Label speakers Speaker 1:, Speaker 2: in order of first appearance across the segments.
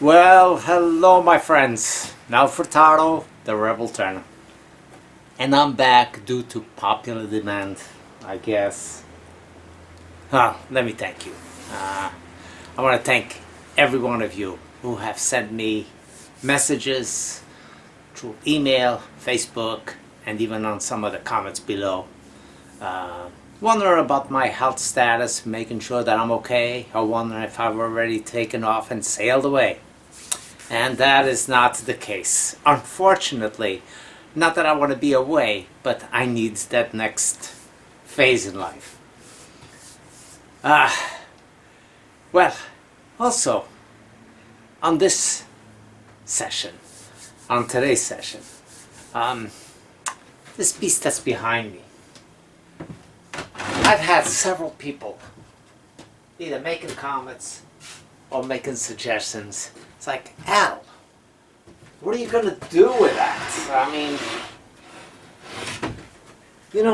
Speaker 1: Well, hello my friends. Now Furtado, the Rebel Turner. And I'm back due to popular demand, I guess. Let me thank you. I want to thank every one of you who have sent me messages through email, Facebook, and even on some of the comments below. Wondering about my health status, making sure that I'm okay, or wondering if I've already taken off and sailed away. And that is not the case. Unfortunately, not that I want to be away, but I need that next phase in life. Well, also, on this session, on today's session, this piece that's behind me, I've had several people either making comments or making suggestions. It's like, Al, what are you going to do with that? I mean,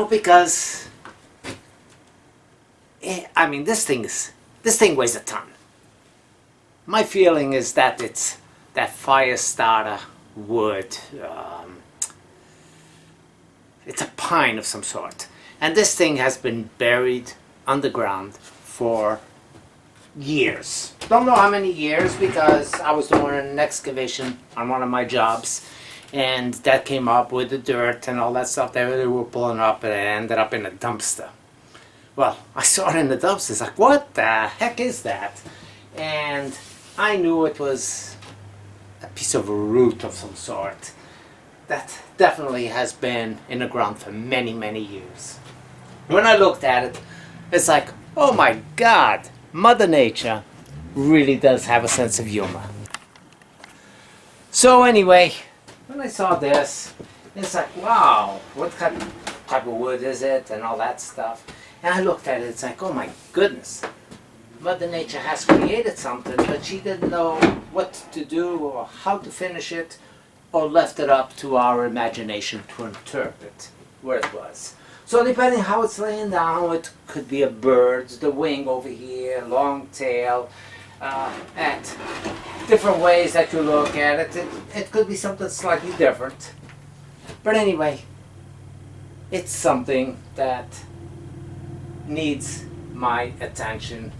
Speaker 1: because this thing weighs a ton. My feeling is that it's that fire starter wood. It's a pine of some sort. And this thing has been buried underground for years. Don't know how many years, because I was doing an excavation on one of my jobs, and that came up with the dirt and all that stuff that they were pulling up, and it ended up in a dumpster. Well, I saw it in the dumpster. It's like, what the heck is that? And I knew it was a piece of a root of some sort that definitely has been in the ground for many, many years. When I looked at it, it's like, oh my God, Mother Nature really does have a sense of humor. So anyway, when I saw this, it's like, wow, what type of wood is it and all that stuff. And I looked at it, it's like, oh my goodness, Mother Nature has created something, but she didn't know what to do or how to finish it, or left it up to our imagination to interpret where it was. So depending how it's laying down, it could be a bird, the wing over here, long tail, at different ways that you look at it. It could be something slightly different. But anyway, it's something that needs my attention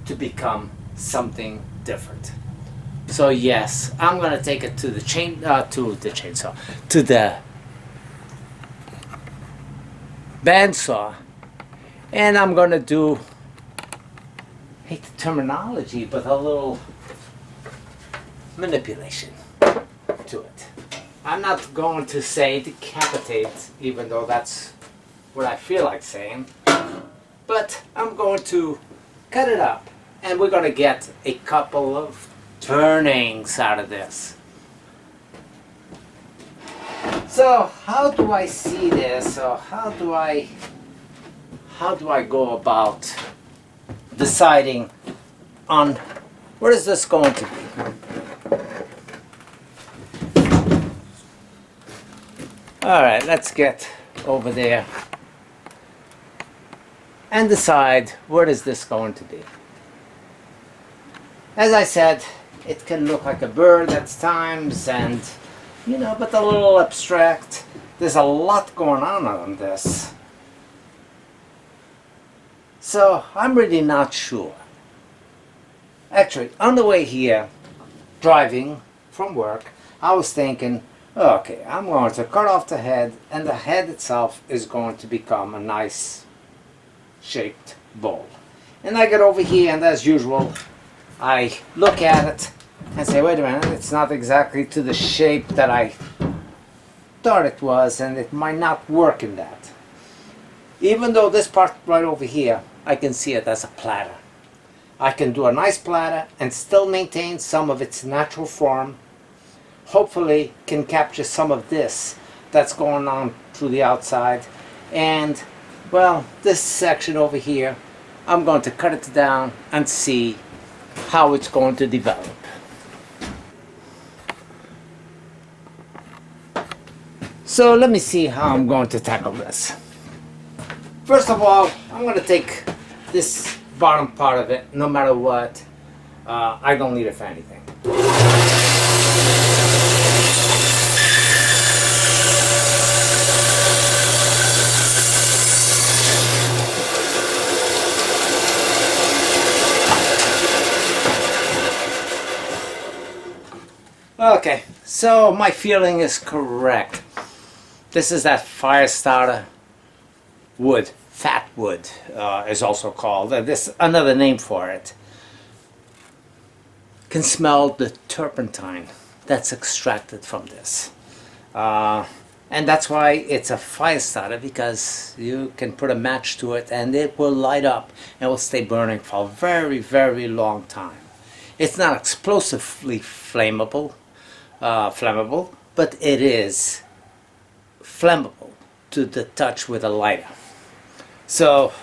Speaker 1: to become something different. So yes, I'm gonna take it to the bandsaw, and I'm gonna do, I hate the terminology, but a little manipulation to it. I'm not going to say decapitate, even though that's what I feel like saying, but I'm going to cut it up, and we're gonna get a couple of turnings out of this. So how do I see this, or how do I go about deciding on what is this going to be? Alright, let's get over there and decide what is this going to be. As I said, it can look like a bird at times, and but a little abstract. There's a lot going on this. So I'm really not sure. Actually, on the way here, driving from work, I was thinking, okay, I'm going to cut off the head, and the head itself is going to become a nice shaped bowl. And I get over here, and as usual, I look at it and say, wait a minute, it's not exactly to the shape that I thought it was, and it might not work in that. Even though this part right over here, I can see it as a platter. I can do a nice platter and still maintain some of its natural form. Hopefully can capture some of this that's going on through the outside. And well, this section over here, I'm going to cut it down and see how it's going to develop. So let me see how I'm going to tackle this. First of all, I'm going to take this bottom part of it, no matter what. I don't need it for anything. Okay, so my feeling is correct. This is that fire starter wood, fat wood is also called. This another name for it. Can smell the turpentine that's extracted from this. And that's why it's a fire starter, because you can put a match to it and it will light up and will stay burning for a very, very long time. It's not explosively flammable, but it is flammable to the touch with a lighter. So,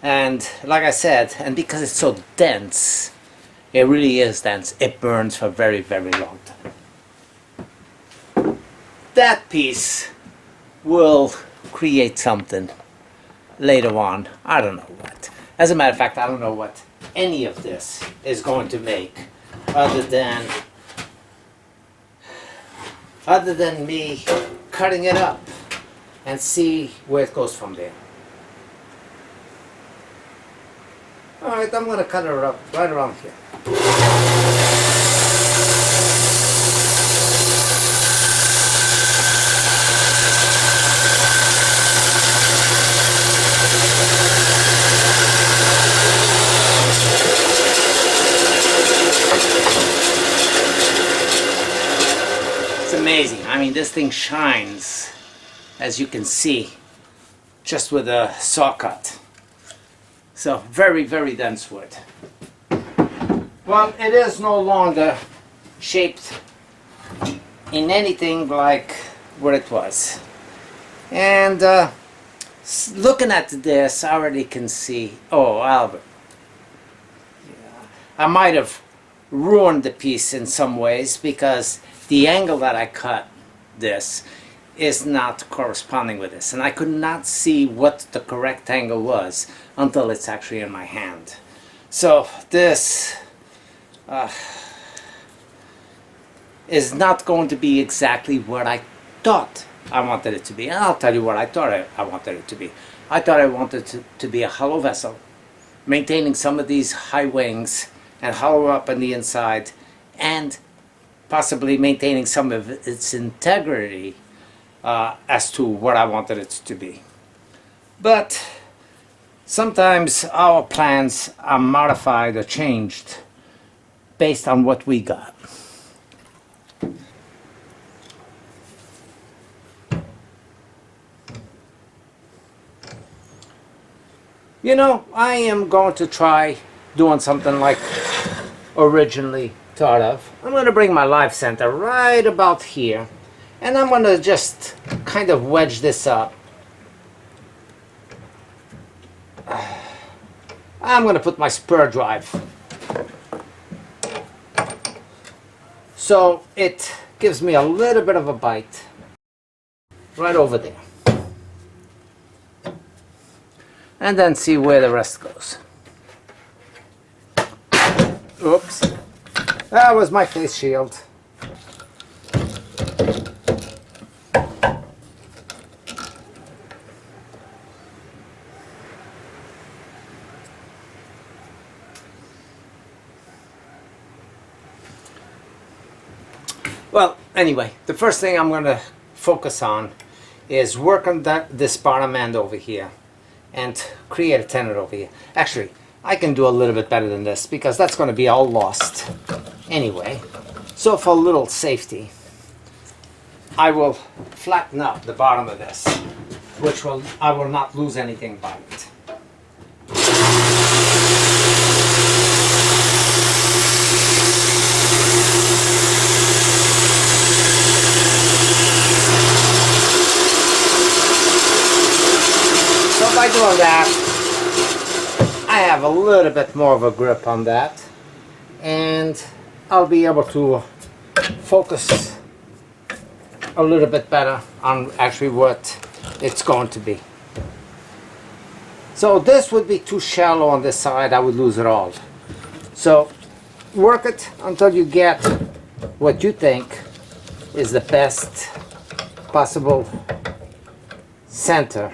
Speaker 1: and like I said, and because it's so dense, it really is dense, it burns for a very, very long time. That piece will create something later on. I don't know what. As a matter of fact, I don't know what any of this is going to make other than me cutting it up and see where it goes from there. Alright, I'm going to cut it up right around here. It's amazing. I mean, this thing shines, as you can see, just with a saw cut. So, very, very dense wood. Well, it is no longer shaped in anything like what it was. And looking at this, I already can see, oh, Albert, yeah, I might have ruined the piece in some ways, because the angle that I cut this is not corresponding with this, and I could not see what the correct angle was until it's actually in my hand. So this is not going to be exactly what I thought I wanted it to be, and I'll tell you what I thought I wanted it to be. I thought I wanted it to be a hollow vessel, maintaining some of these high wings and hollow up on the inside, and possibly maintaining some of its integrity as to what I wanted it to be. But sometimes our plans are modified or changed based on what we got. You know, I am going to try doing something like originally thought of. I'm going to bring my live center right about here, and I'm going to just kind of wedge this up. I'm going to put my spur drive so it gives me a little bit of a bite right over there, and then see where the rest goes. Oops, that was my face shield. Well, anyway, the first thing I'm going to focus on is work on this bottom end over here and create a tenon over here. Actually, I can do a little bit better than this, because that's going to be all lost anyway. So for a little safety, I will flatten up the bottom of this, which I will not lose anything by it. So by doing that, I have a little bit more of a grip on that, and I'll be able to focus a little bit better on actually what it's going to be. So this would be too shallow on this side, I would lose it all. So work it until you get what you think is the best possible center.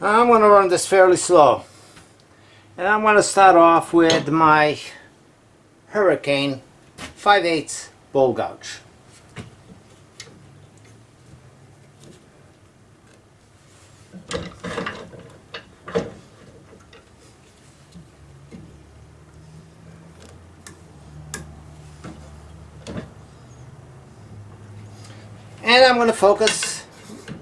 Speaker 1: I'm going to run this fairly slow, and I'm going to start off with my Hurricane 5/8 bowl gouge. And I'm going to focus,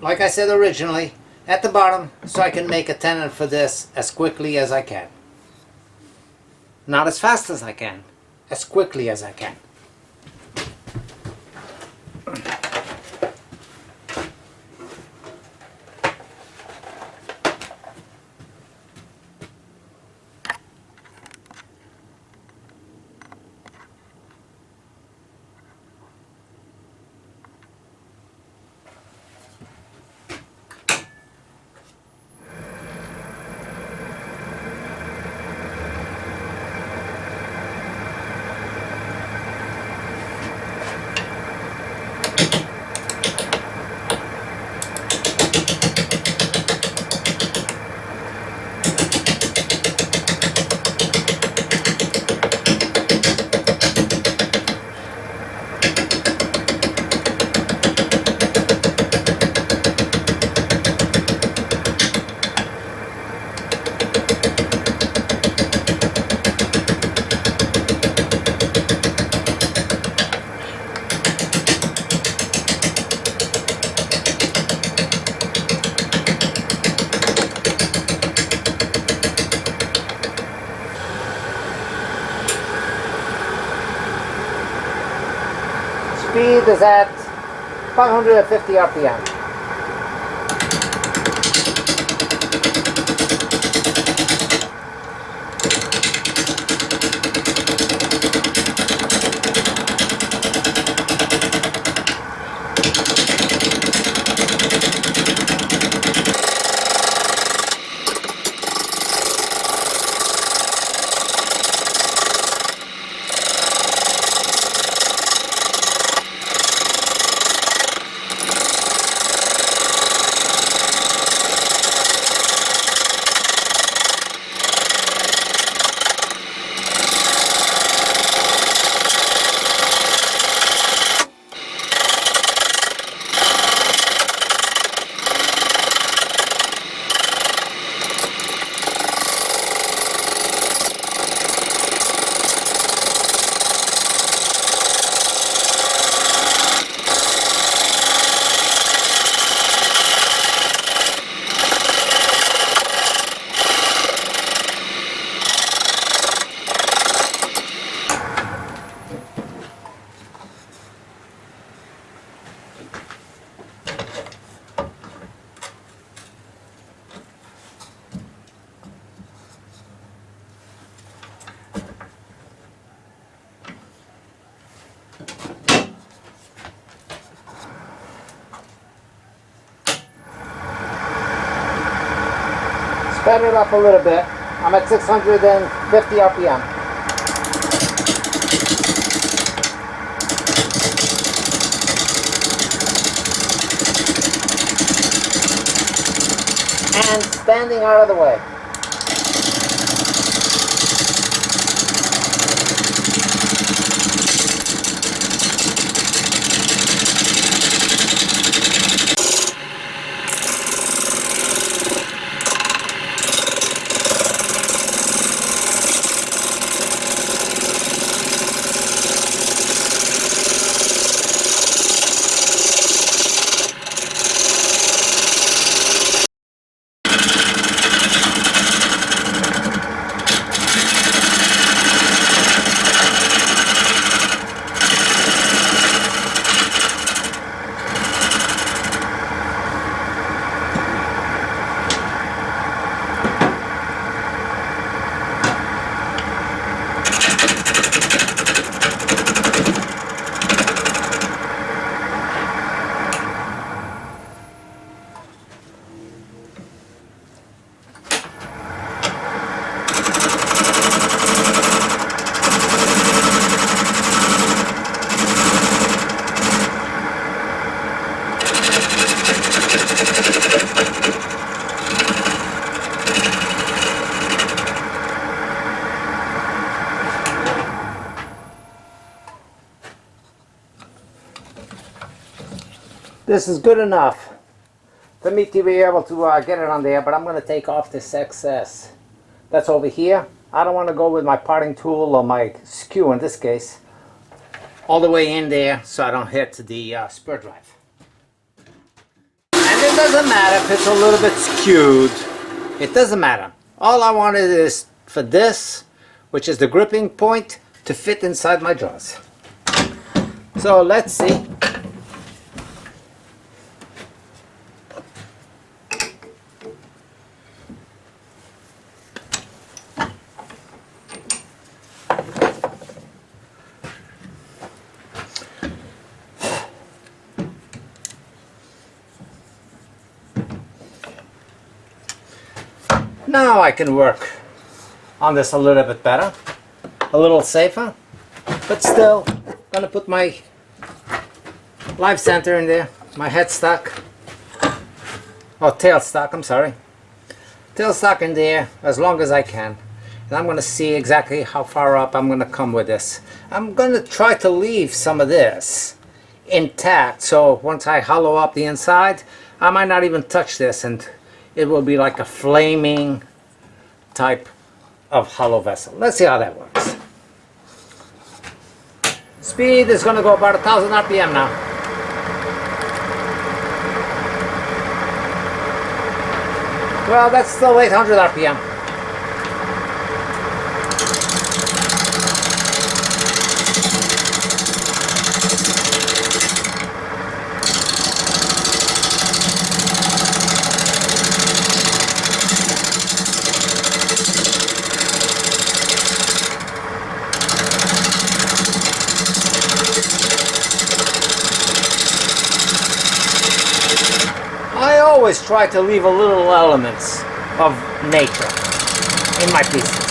Speaker 1: like I said originally, at the bottom so I can make a tenon for this as quickly as I can. Not as fast as I can, as quickly as I can. Speed is at 550 RPM. Sped it up a little bit. I'm at 650 RPM. And standing out of the way. This is good enough for me to be able to get it on there, but I'm going to take off this excess that's over here. I don't want to go with my parting tool or my skew in this case all the way in there so I don't hit the spur drive. And it doesn't matter if it's a little bit skewed. It doesn't matter. All I wanted is for this, which is the gripping point, to fit inside my jaws. So let's see. Now I can work on this a little bit better, a little safer, but still gonna put my live center in there, my headstock, or tailstock, I'm sorry, tailstock in there as long as I can. And I'm gonna see exactly how far up I'm gonna come with this. I'm gonna try to leave some of this intact, so once I hollow up the inside, I might not even touch this and it will be like a flaming type of hollow vessel. Let's see how that works. Speed is going to go about 1,000 RPM now. Well, that's still 800 RPM. I always try to leave a little elements of nature in my pieces.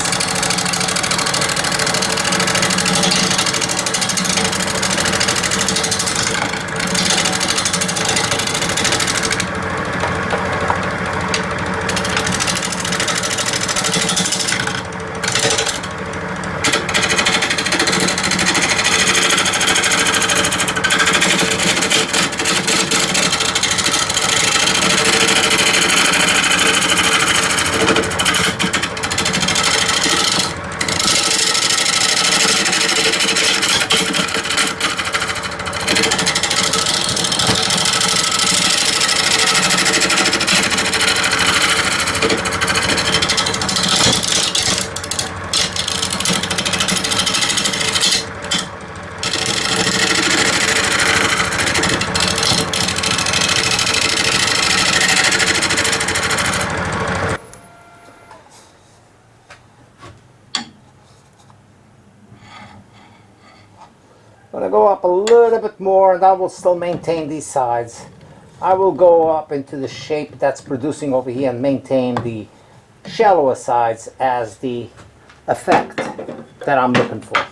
Speaker 1: I'm going to go up a little bit more and I will still maintain these sides. I will go up into the shape that's producing over here and maintain the shallower sides as the effect that I'm looking for.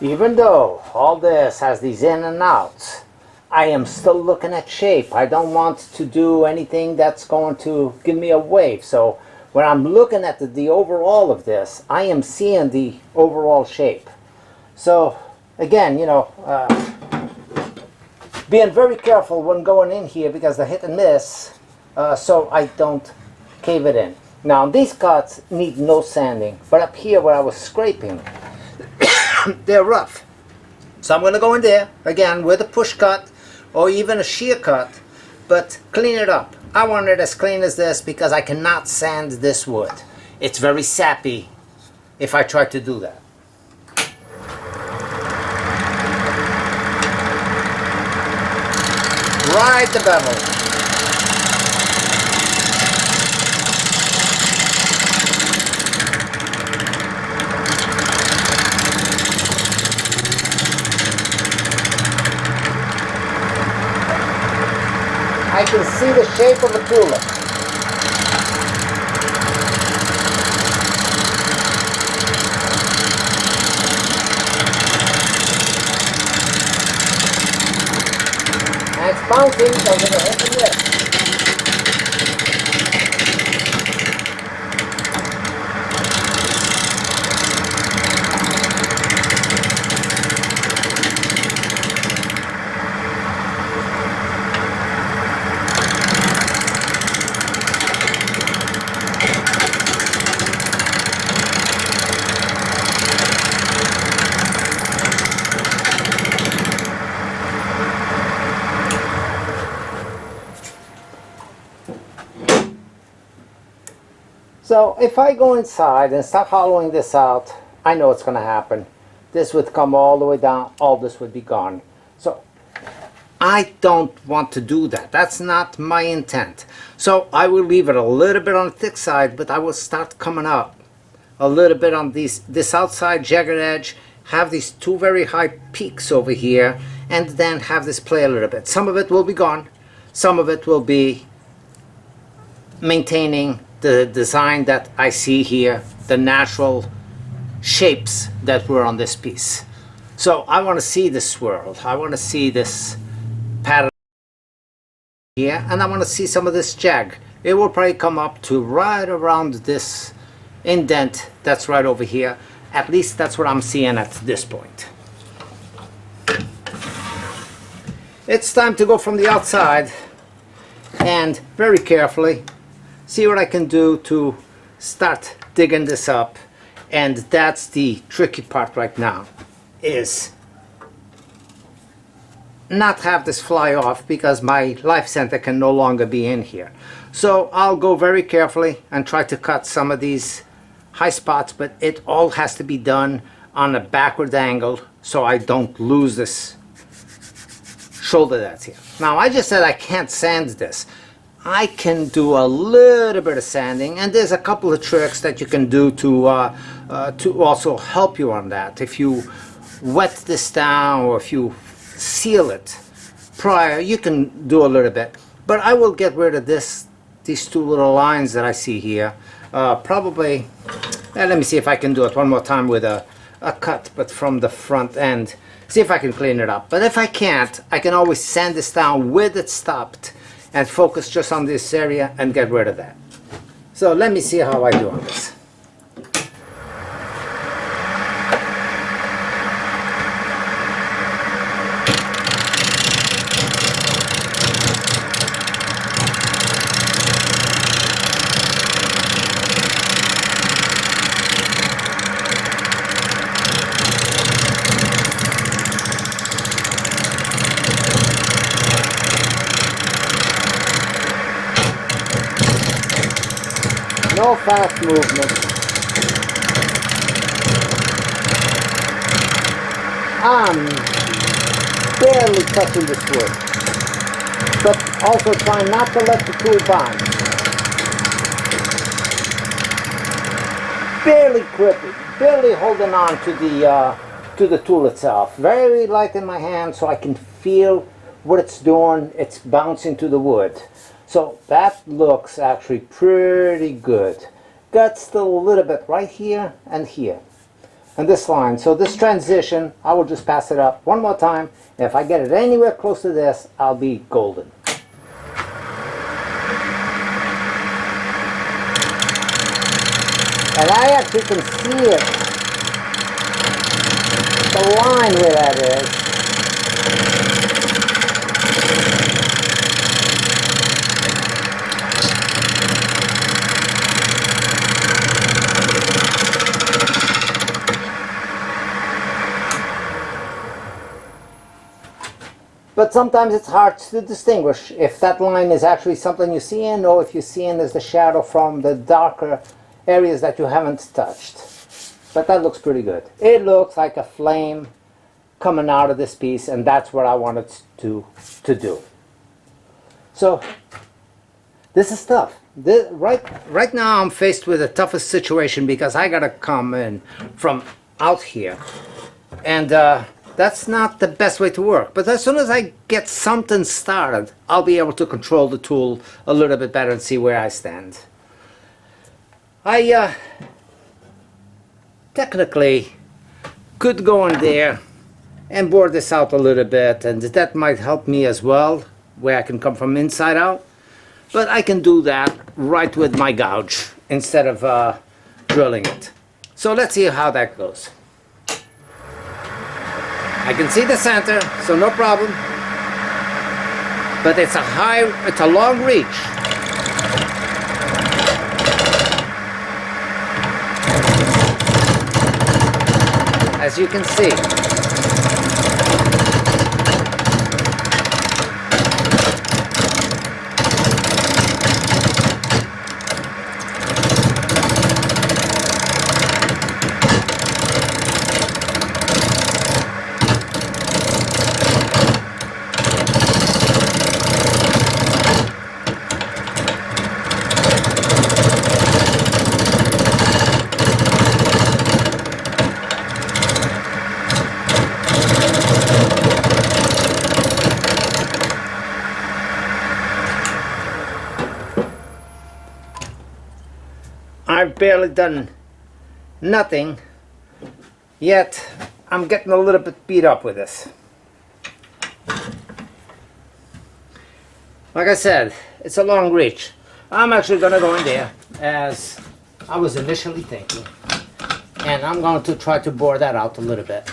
Speaker 1: Even though all this has these in and outs, I am still looking at shape. I don't want to do anything that's going to give me a wave. So when I'm looking at the overall of this, I am seeing the overall shape. So again, being very careful when going in here because the hit and miss, so I don't cave it in. Now these cuts need no sanding, but up here where I was scraping, they're rough. So I'm going to go in there again with a push cut or even a shear cut, but clean it up. I want it as clean as this because I cannot sand this wood. It's very sappy if I try to do that. Ride the bevel. I can see the shape of a tulip. And it's bouncing because of the hit and miss. So if I go inside and start hollowing this out, I know what's going to happen. This would come all the way down, all this would be gone. So I don't want to do that. That's not my intent. So I will leave it a little bit on the thick side, but I will start coming up a little bit on this outside jagged edge, have these two very high peaks over here, and then have this play a little bit. Some of it will be gone. Some of it will be maintaining the design that I see here, the natural shapes that were on this piece. So I want to see this swirl. I want to see this pattern here, and I want to see some of this jag. It will probably come up to right around this indent that's right over here. At least that's what I'm seeing at this point. It's time to go from the outside and very carefully see what I can do to start digging this up. And that's the tricky part right now, is not have this fly off because my life center can no longer be in here. So I'll go very carefully and try to cut some of these high spots, but it all has to be done on a backward angle so I don't lose this shoulder that's here. Now I just said I can't sand this. I can do a little bit of sanding, and there's a couple of tricks that you can do to also help you on that. If you wet this down or if you seal it prior, you can do a little bit. But I will get rid of these two little lines that I see here. Probably, let me see if I can do it one more time with a cut, but from the front end. See if I can clean it up. But if I can't, I can always sand this down with it stopped and focus just on this area and get rid of that. So let me see how I do on this. No fast movement. I'm barely touching this wood, but also trying not to let the tool bounce. Barely gripping, barely holding on to the tool itself. Very light in my hand so I can feel what it's doing. It's bouncing to the wood. So that looks actually pretty good. Got still a little bit right here and here. and this line. So this transition, I will just pass it up one more time. If I get it anywhere close to this, I'll be golden. And I actually can see it, the line where that is. But sometimes it's hard to distinguish if that line is actually something you're seeing, or if you're seeing as the shadow from the darker areas that you haven't touched. But that looks pretty good. It looks like a flame coming out of this piece, and that's what I wanted to do. So this is tough. Right now I'm faced with the toughest situation because I gotta come in from out here, and that's not the best way to work. But as soon as I get something started, I'll be able to control the tool a little bit better and see where I stand. I technically could go in there and bore this out a little bit, and that might help me as well, where I can come from inside out. But I can do that right with my gouge instead of drilling it. So let's see how that goes. I can see the center, so no problem. But it's a long reach. As you can see. I've barely done nothing, yet I'm getting a little bit beat up with this. Like I said, it's a long reach. I'm actually going to go in there as I was initially thinking, and I'm going to try to bore that out a little bit.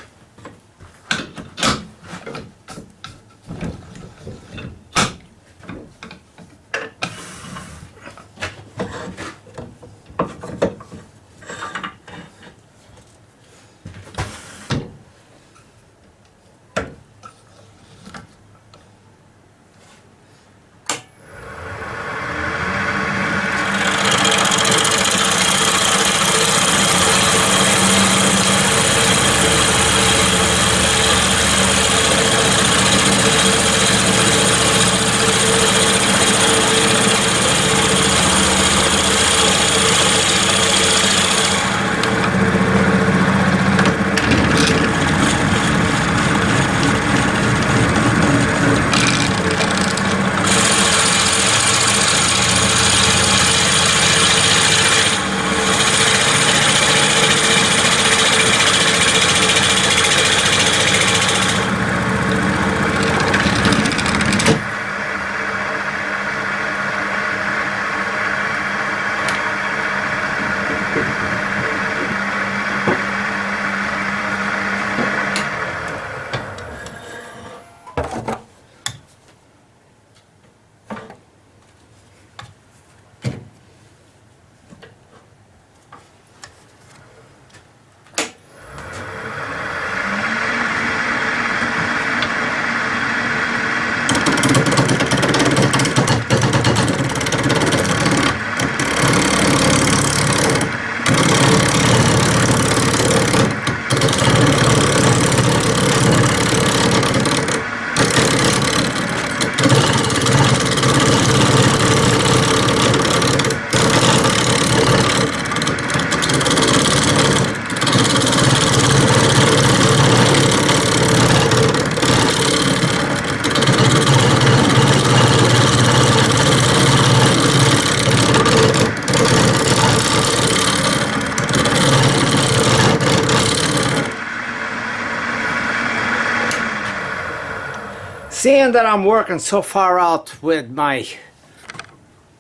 Speaker 1: Seeing that I'm working so far out with my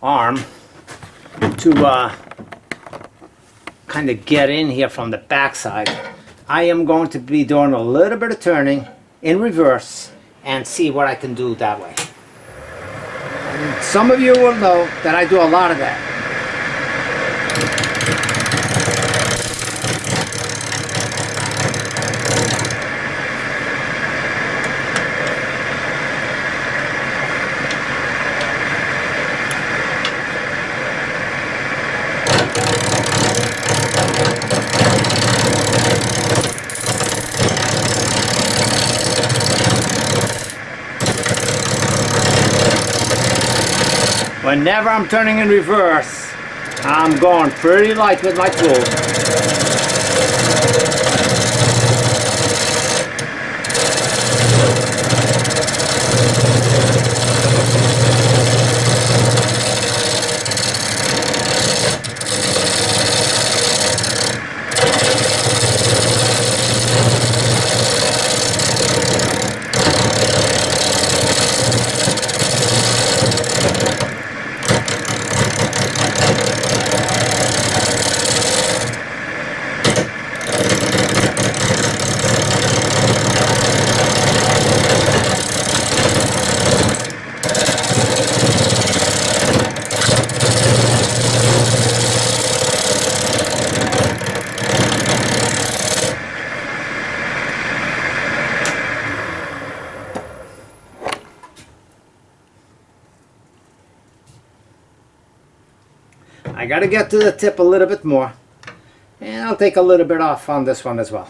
Speaker 1: arm to kind of get in here from the backside, I am going to be doing a little bit of turning in reverse and see what I can do that way. And some of you will know that I do a lot of that. Whenever I'm turning in reverse, I'm going pretty light with my tool. I gotta get to the tip a little bit more, and I'll take a little bit off on this one as well.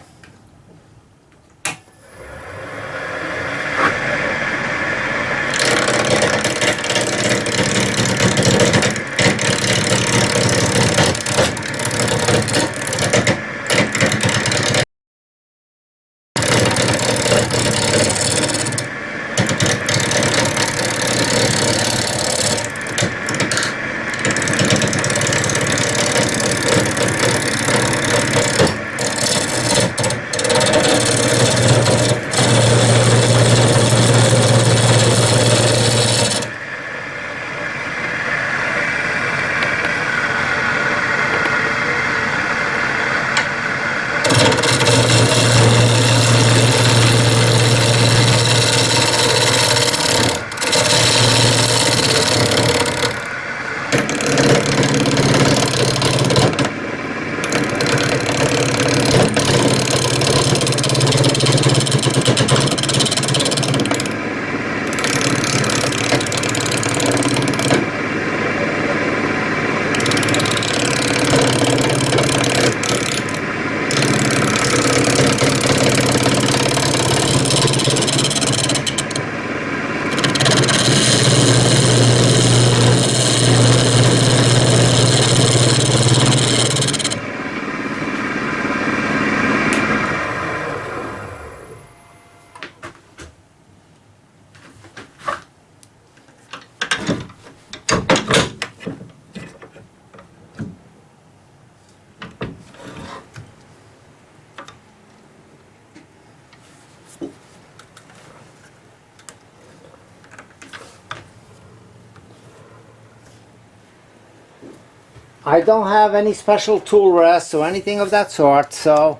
Speaker 1: I don't have any special tool rests or anything of that sort, so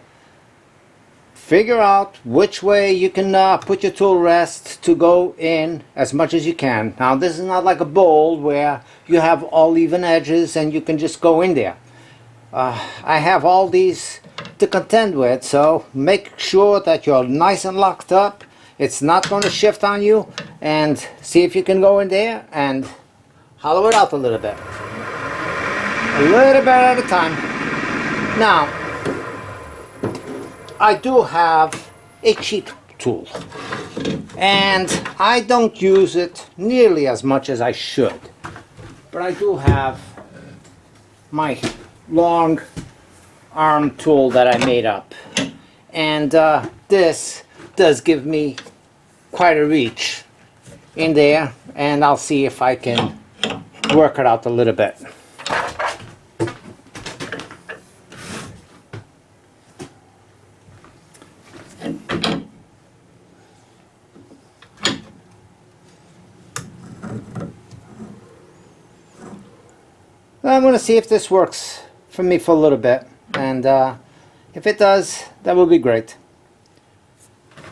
Speaker 1: figure out which way you can put your tool rest to go in as much as you can. Now this is not like a bowl where you have all even edges and you can just go in there. I have all these to contend with, so make sure that you're nice and locked up. It's not going to shift on you, and see if you can go in there and hollow it out a little bit. A little bit at a time. Now, I do have a cheap tool, and I don't use it nearly as much as I should, but I do have my long arm tool that I made up, and this does give me quite a reach in there, and I'll see if I can work it out a little bit. I'm going to see if this works for me for a little bit, and if it does, that will be great.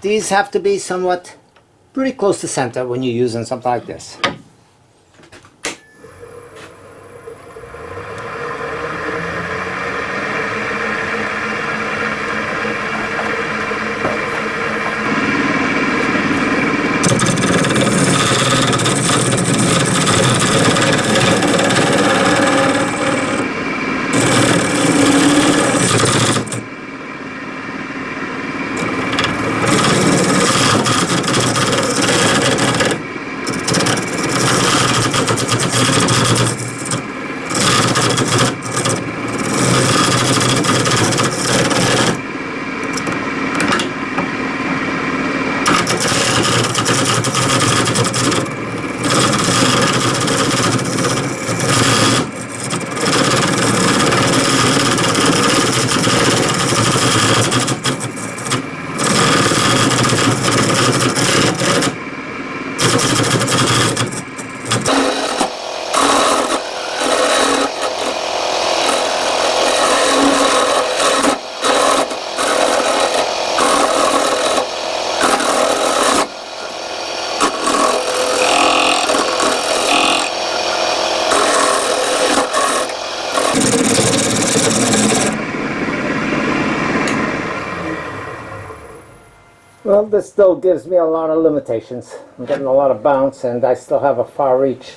Speaker 1: These have to be somewhat pretty close to center when you're using something like this. Well, this still gives me a lot of limitations. I'm getting a lot of bounce, and I still have a far reach,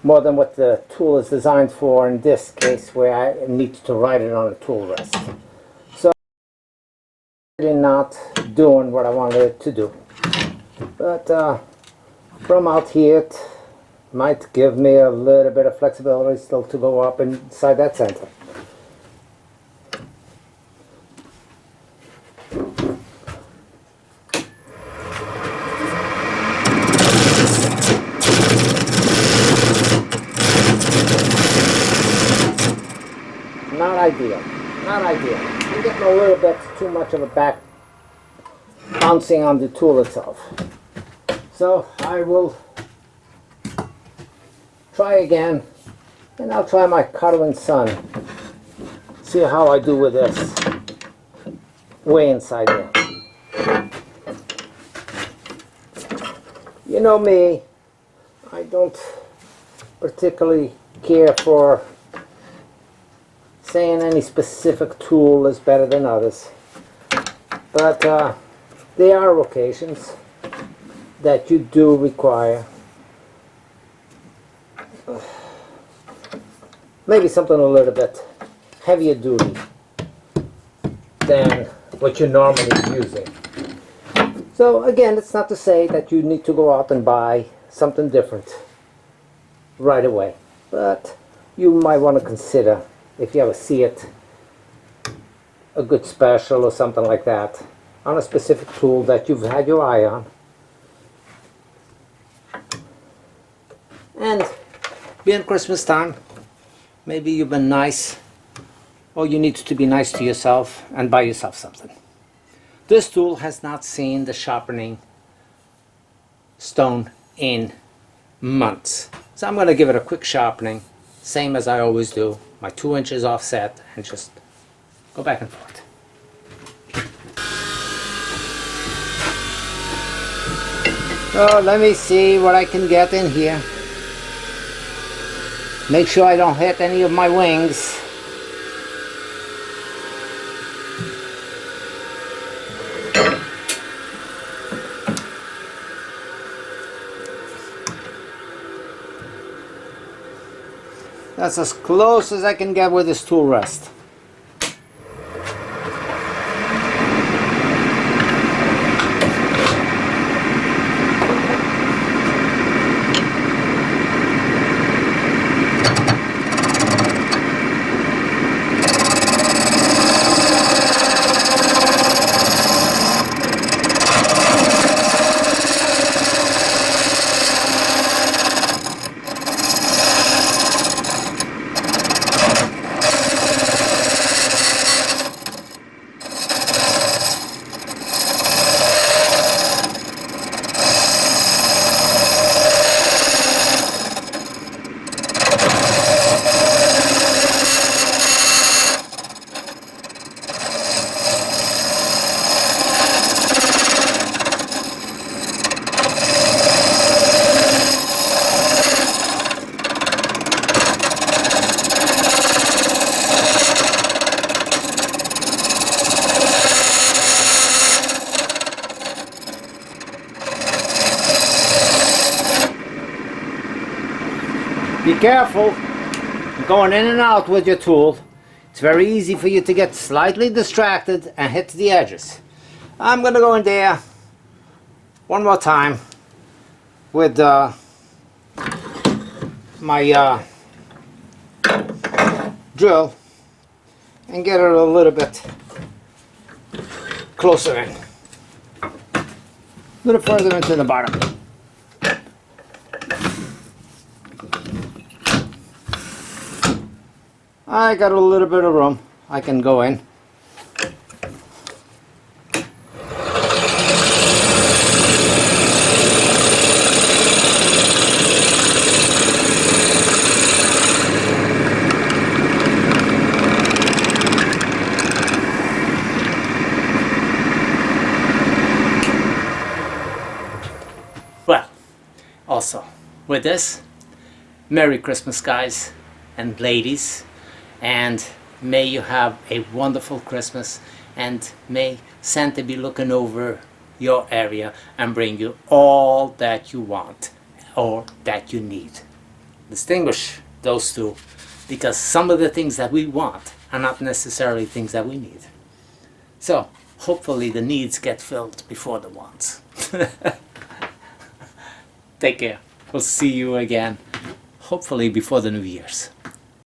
Speaker 1: more than what the tool is designed for in this case, where I need to ride it on a tool rest. So I'm really not doing what I wanted it to do. But from out here, it might give me a little bit of flexibility still to go up inside that center. Not ideal. Not ideal. I'm getting a little bit too much of a back bouncing on the tool itself. So I will try again, and I'll try my Carlin Sun. See how I do with this. Way inside there. You know me, I don't particularly care for saying any specific tool is better than others, but there are occasions that you do require maybe something a little bit heavier duty than what you're normally using. So again, it's not to say that you need to go out and buy something different right away, but you might want to consider, if you ever see it, a good special or something like that on a specific tool that you've had your eye on. And being Christmas time, maybe you've been nice, or you need to be nice to yourself and buy yourself something. This tool has not seen the sharpening stone in months, so I'm going to give it a quick sharpening, same as I always do, my 2 inches offset, and just go back and forth. So let me see what I can get in here. Make sure I don't hit any of my wings. That's as close as I can get with this tool rest. careful going in and out with your tool. It's very easy for you to get slightly distracted and hit the edges. I'm going to go in there one more time with my drill and get it a little bit closer in, a little further into the bottom. I got a little bit of room. I can go in. Well, also with this, Merry Christmas, guys and ladies, and may you have a wonderful Christmas, and may Santa be looking over your area and bring you all that you want or that you need. Distinguish those two, because some of the things that we want are not necessarily things that we need. So hopefully the needs get filled before the wants. Take care. We'll see you again, hopefully before the New Year's.